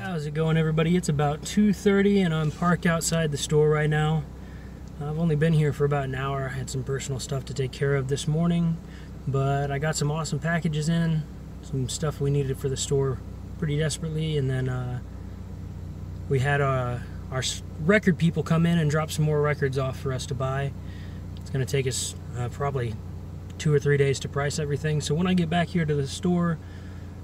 How's it going, everybody? It's about 2:30 and I'm parked outside the store right now. I've only been here for about an hour. I had some personal stuff to take care of this morning, but I got some awesome packages in, some stuff we needed for the store pretty desperately, and then we had our record people come in and drop some more records off for us to buy. It's going to take us probably 2 or 3 days to price everything, so when I get back here to the store,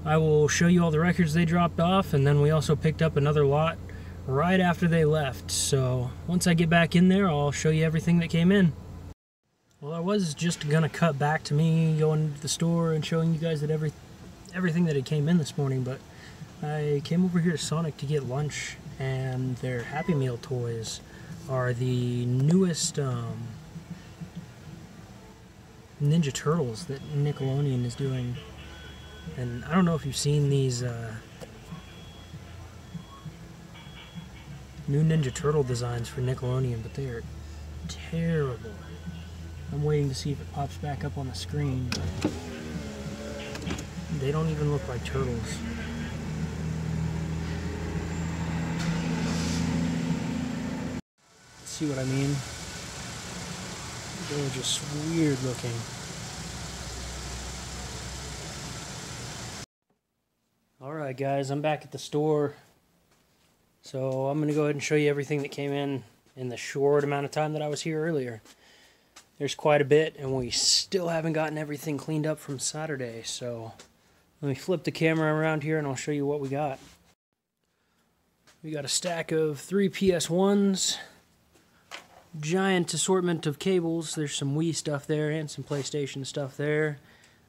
I will show you all the records they dropped off, and then we also picked up another lot right after they left. So once I get back in there, I'll show you everything that came in. Well, I was just gonna cut back to me going to the store and showing you guys that everything that had came in this morning, but I came over here to Sonic to get lunch, and their Happy Meal toys are the newest Ninja Turtles that Nickelodeon is doing. And I don't know if you've seen these new Ninja Turtle designs for Nickelodeon, but they are terrible. I'm waiting to see if it pops back up on the screen. They don't even look like turtles. See what I mean? They're just weird looking. Alright guys, I'm back at the store. So I'm going to go ahead and show you everything that came in the short amount of time that I was here earlier. There's quite a bit, and we still haven't gotten everything cleaned up from Saturday. So let me flip the camera around here and I'll show you what we got. We got a stack of 3 PS1s, giant assortment of cables. There's some Wii stuff there and some PlayStation stuff there.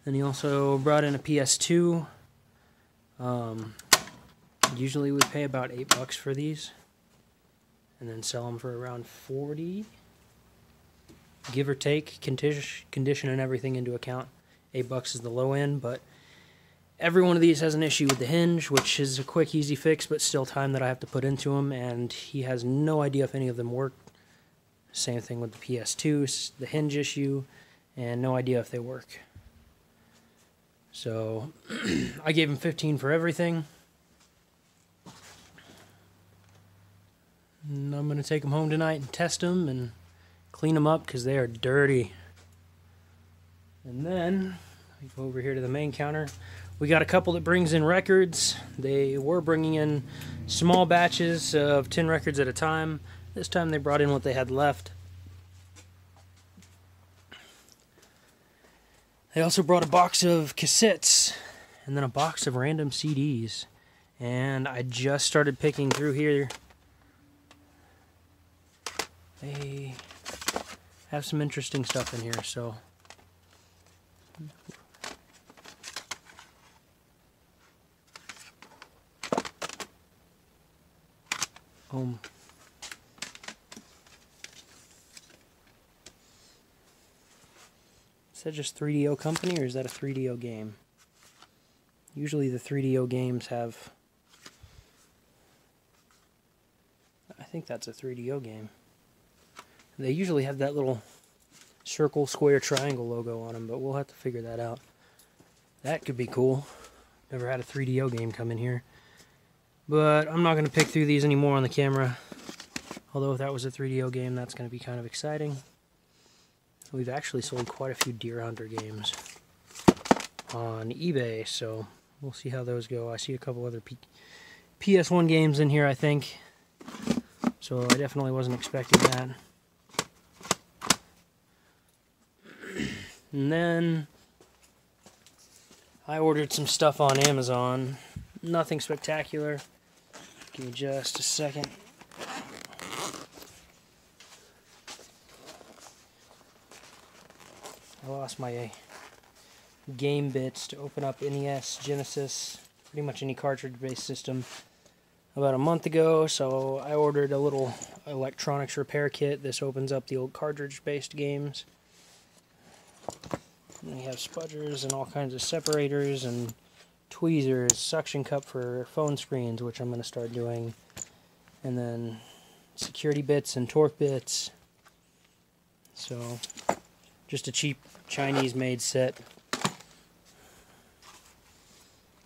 Then he also brought in a PS2. Usually we pay about $8 for these and then sell them for around 40, give or take, condition and everything into account. $8 is the low end, but every one of these has an issue with the hinge, which is a quick, easy fix, but still time that I have to put into them, and he has no idea if any of them work. Same thing with the PS2, the hinge issue, and no idea if they work. So I gave him 15 for everything. And I'm going to take them home tonight and test them and clean them up because they are dirty. And then we go over here to the main counter. We got a couple that brings in records. They were bringing in small batches of 10 records at a time. This time they brought in what they had left. They also brought a box of cassettes and then a box of random CDs. And I just started picking through here. They have some interesting stuff in here, so is that just 3DO Company, or is that a 3DO game? Usually the 3DO games have... I think that's a 3DO game. They usually have that little circle, square, triangle logo on them, but we'll have to figure that out. That could be cool. Never had a 3DO game come in here. But I'm not going to pick through these anymore on the camera. Although if that was a 3DO game, that's going to be kind of exciting. We've actually sold quite a few Deer Hunter games on eBay, so we'll see how those go. I see a couple other PS1 games in here, I think. So I definitely wasn't expecting that. And then I ordered some stuff on Amazon. Nothing spectacular. Give me just a second. I lost my game bits to open up NES, Genesis, pretty much any cartridge-based system about a month ago, so I ordered a little electronics repair kit. This opens up the old cartridge-based games. And we have spudgers and all kinds of separators and tweezers, suction cup for phone screens, which I'm going to start doing, and then security bits and torque bits. So just a cheap Chinese made set.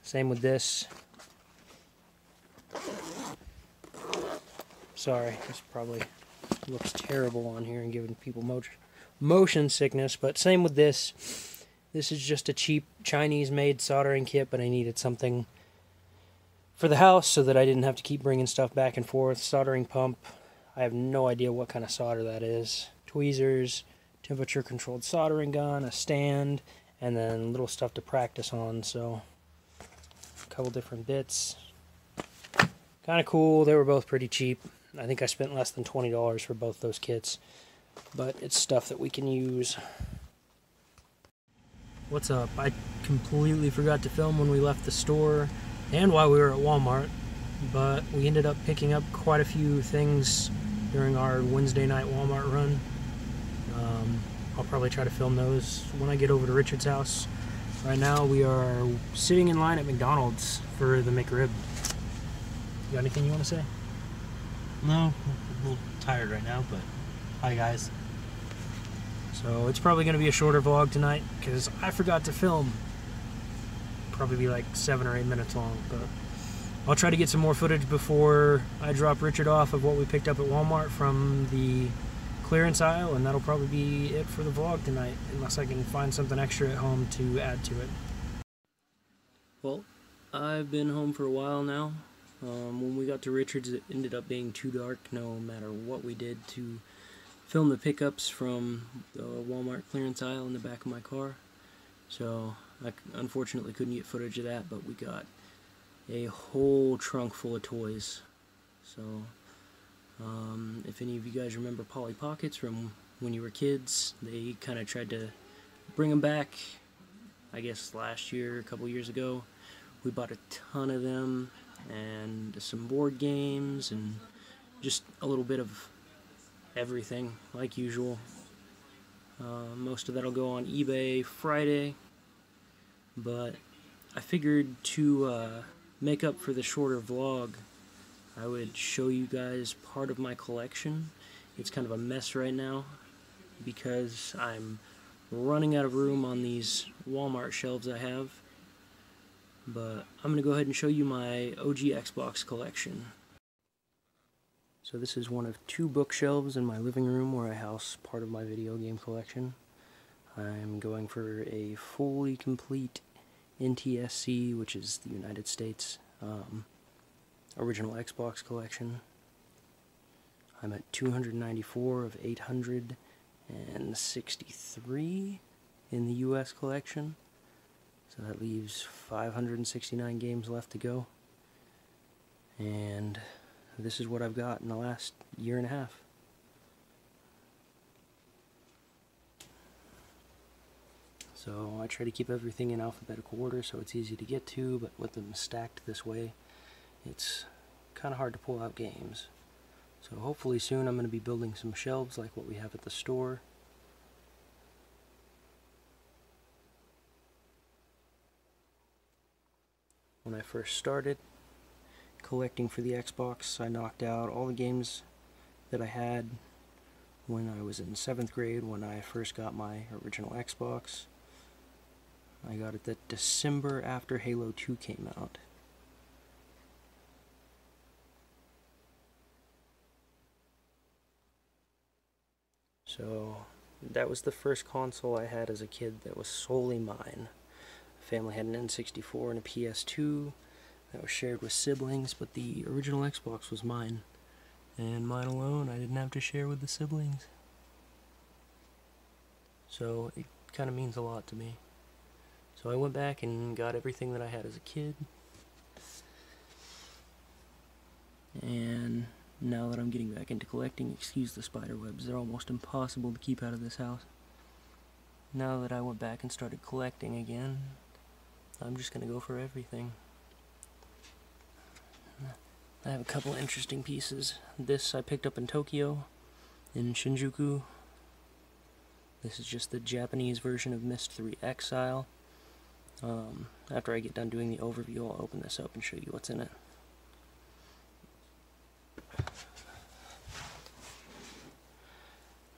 Same with this. Sorry, this probably looks terrible on here and giving people motion sickness, but same with this. This is just a cheap Chinese-made soldering kit, but I needed something for the house so that I didn't have to keep bringing stuff back and forth. Soldering pump, I have no idea what kind of solder that is. Tweezers, temperature-controlled soldering gun, a stand, and then little stuff to practice on, so a couple different bits. Kind of cool. They were both pretty cheap. I think I spent less than $20 for both those kits, but it's stuff that we can use. What's up? I completely forgot to film when we left the store and while we were at Walmart, but we ended up picking up quite a few things during our Wednesday night Walmart run. I'll probably try to film those when I get over to Richard's house. Right now we are sitting in line at McDonald's for the McRib. You got anything you want to say? No, I'm a little tired right now, but hi guys. So it's probably going to be a shorter vlog tonight because I forgot to film. Probably be like 7 or 8 minutes long, but I'll try to get some more footage before I drop Richard off of what we picked up at Walmart from the clearance aisle, and that'll probably be it for the vlog tonight, unless I can find something extra at home to add to it. Well, I've been home for a while now. When we got to Richard's, it ended up being too dark no matter what we did to film the pickups from the Walmart clearance aisle in the back of my car. So I unfortunately couldn't get footage of that, but we got a whole trunk full of toys. So if any of you guys remember Polly Pockets from when you were kids, they kind of tried to bring them back, I guess last year, a couple years ago. We bought a ton of them and some board games and just a little bit of everything like usual. Most of that'll go on eBay Friday, but I figured to make up for the shorter vlog, I would show you guys part of my collection. It's kind of a mess right now because I'm running out of room on these Walmart shelves I have, but I'm going to go ahead and show you my OG Xbox collection. So this is one of 2 bookshelves in my living room where I house part of my video game collection. I'm going for a fully complete NTSC, which is the United States original Xbox collection. I'm at 294 of 863 in the US collection. So that leaves 569 games left to go. And this is what I've got in the last year and a half. So I try to keep everything in alphabetical order so it's easy to get to, but with them stacked this way, it's kind of hard to pull out games. So hopefully soon I'm going to be building some shelves like what we have at the store. When I first started collecting for the Xbox, I knocked out all the games that I had when I was in 7th grade when I first got my original Xbox. I got it that December after Halo 2 came out. So that was the first console I had as a kid that was solely mine. The family had an N64 and a PS2 that was shared with siblings, but the original Xbox was mine. And mine alone, I didn't have to share with the siblings. So it kind of means a lot to me. So I went back and got everything that I had as a kid. And now that I'm getting back into collecting, excuse the spider webs, they're almost impossible to keep out of this house. Now that I went back and started collecting again, I'm just going to go for everything. I have a couple interesting pieces. This I picked up in Tokyo, in Shinjuku. This is just the Japanese version of Myst 3 Exile. After I get done doing the overview, I'll open this up and show you what's in it.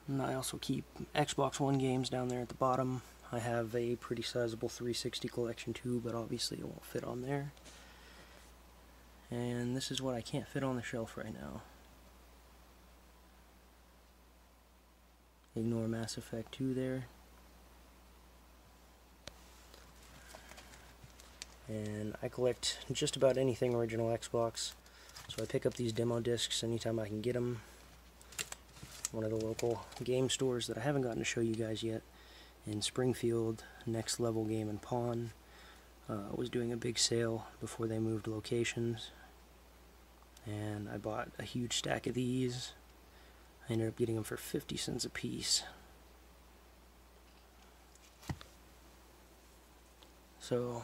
And I also keep Xbox One games down there at the bottom. I have a pretty sizable 360 collection too, but obviously it won't fit on there. And this is what I can't fit on the shelf right now. Ignore Mass Effect 2 there. And I collect just about anything original Xbox, so I pick up these demo discs anytime I can get them. One of the local game stores that I haven't gotten to show you guys yet in Springfield, Next Level Game and Pawn, was doing a big sale before they moved locations, and I bought a huge stack of these. I ended up getting them for 50 cents a piece. So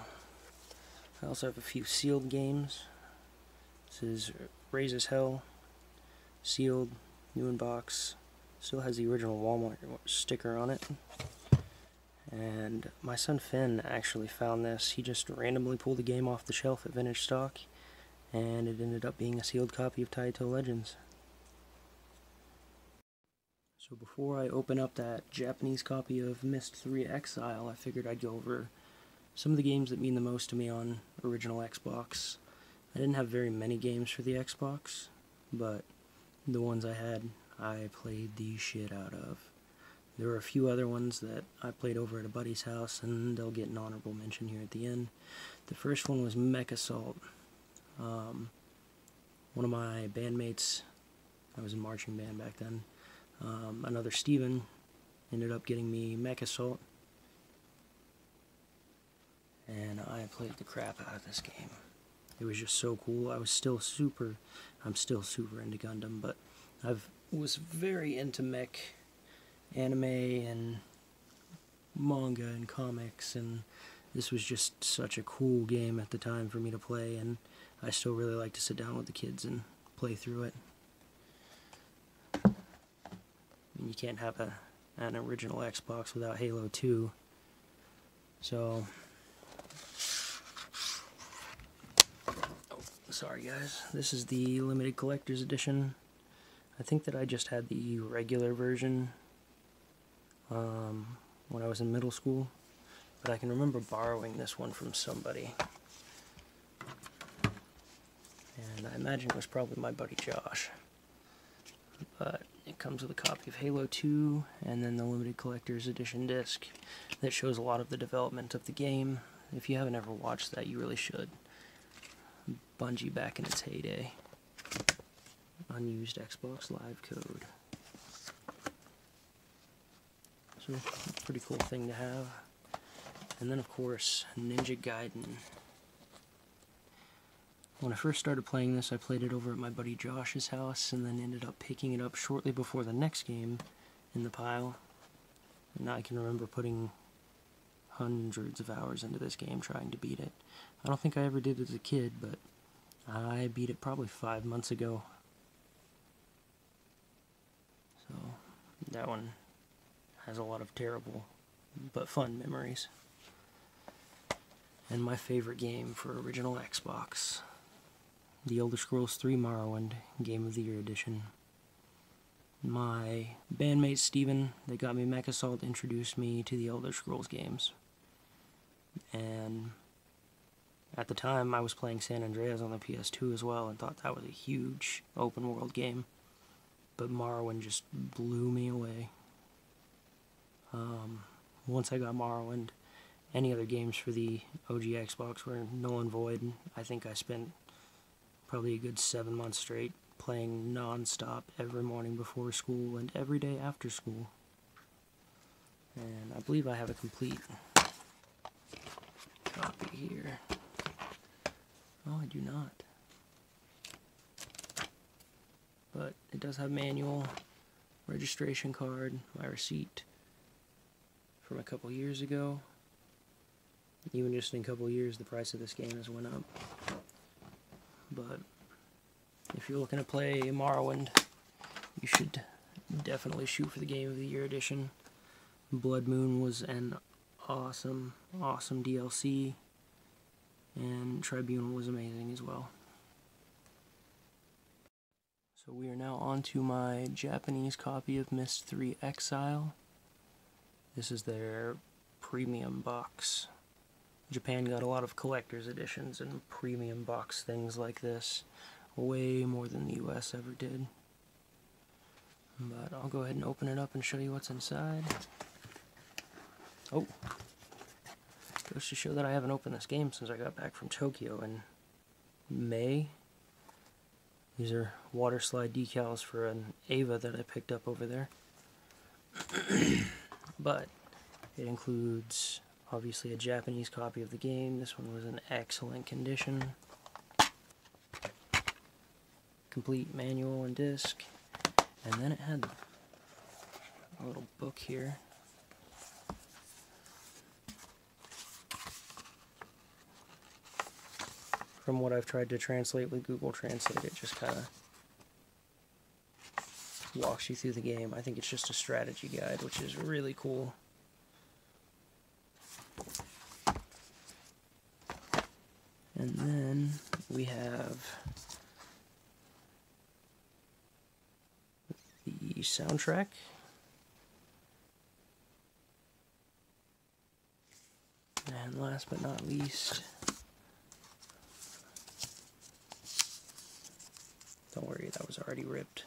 I also have a few sealed games. This is Raise as Hell, sealed, new in box, still has the original Walmart sticker on it. And my son Finn actually found this. He just randomly pulled the game off the shelf at Vintage Stock, and it ended up being a sealed copy of Taito Legends. So before I open up that Japanese copy of Myst 3 Exile, I figured I'd go over some of the games that mean the most to me on original Xbox. I didn't have very many games for the Xbox, but the ones I had, I played the shit out of. There were a few other ones that I played over at a buddy's house, and they'll get an honorable mention here at the end. The first one was Mech Assault. One of my bandmates, I was in marching band back then, another Steven, ended up getting me Mech Assault, and I played the crap out of this game. It was just so cool. I'm still super into Gundam, but I was very into mech anime and manga and comics, and this was just such a cool game at the time for me to play, and I still really like to sit down with the kids and play through it. You can't have an original Xbox without Halo 2. So, sorry guys, this is the limited collector's edition. I think that I just had the regular version when I was in middle school, but I can remember borrowing this one from somebody. And I imagine it was probably my buddy Josh. But it comes with a copy of Halo 2 and then the limited collector's edition disc that shows a lot of the development of the game. If you haven't ever watched that, you really should. Bungie back in its heyday. Unused Xbox Live code. So, a pretty cool thing to have. And then of course, Ninja Gaiden. When I first started playing this, I played it over at my buddy Josh's house, and then ended up picking it up shortly before the next game in the pile. And I can remember putting hundreds of hours into this game trying to beat it. I don't think I ever did as a kid, but I beat it probably 5 months ago. So, that one has a lot of terrible but fun memories. And my favorite game for original Xbox, The Elder Scrolls 3 Morrowind Game of the Year Edition. My bandmate Steven, that got me Mech Assault, introduced me to the Elder Scrolls games. And at the time I was playing San Andreas on the PS2 as well, and thought that was a huge open world game. But Morrowind just blew me away. Once I got Morrowind, any other games for the OG Xbox were null and void. I think I spent probably a good 7 months straight playing non-stop every morning before school and every day after school. And I believe I have a complete copy here. Oh, I do not. But it does have manual, registration card, my receipt from a couple years ago. Even just in a couple years, the price of this game has went up. But if you're looking to play Morrowind, you should definitely shoot for the Game of the Year edition. Blood Moon was an awesome DLC, and Tribunal was amazing as well. So we are now on to my Japanese copy of Myst 3 Exile. This is their premium box. Japan got a lot of collector's editions and premium box things like this. Way more than the US ever did. But I'll go ahead and open it up and show you what's inside. Oh! Goes to show that I haven't opened this game since I got back from Tokyo in May. These are water slide decals for an Ava that I picked up over there. But it includes obviously a Japanese copy of the game. This one was in excellent condition. Complete manual and disc. And then it had a little book here. From what I've tried to translate with Google Translate, it just kind of walks you through the game. I think it's just a strategy guide, which is really cool. And then we have the soundtrack. And last but not least, don't worry, that was already ripped.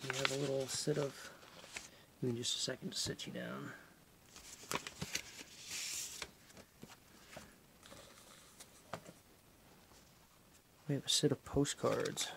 We have a little sit of, give me just a second to sit you down. We have a set of postcards.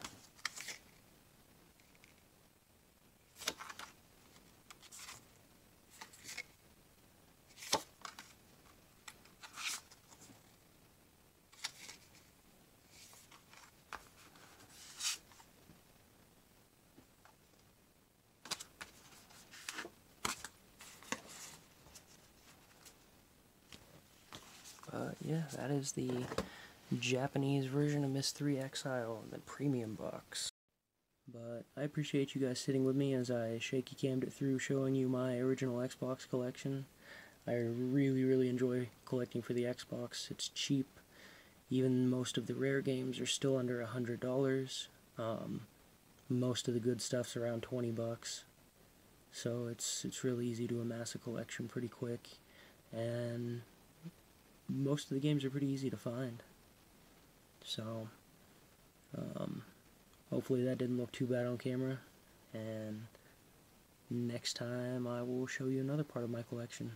Yeah, that is the Japanese version of Myst 3 Exile in the premium box. But I appreciate you guys sitting with me as I shaky cammed it through showing you my original Xbox collection. I really enjoy collecting for the Xbox. It's cheap. Even most of the rare games are still under $100. Most of the good stuff's around 20 bucks. So it's really easy to amass a collection pretty quick. And most of the games are pretty easy to find. So, hopefully that didn't look too bad on camera, and next time I will show you another part of my collection.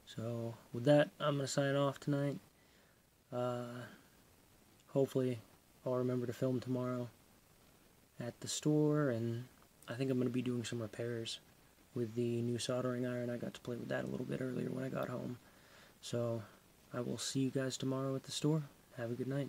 So, with that, I'm going to sign off tonight. Hopefully I'll remember to film tomorrow at the store, and I think I'm going to be doing some repairs with the new soldering iron. I got to play with that a little bit earlier when I got home. So, I will see you guys tomorrow at the store. Have a good night.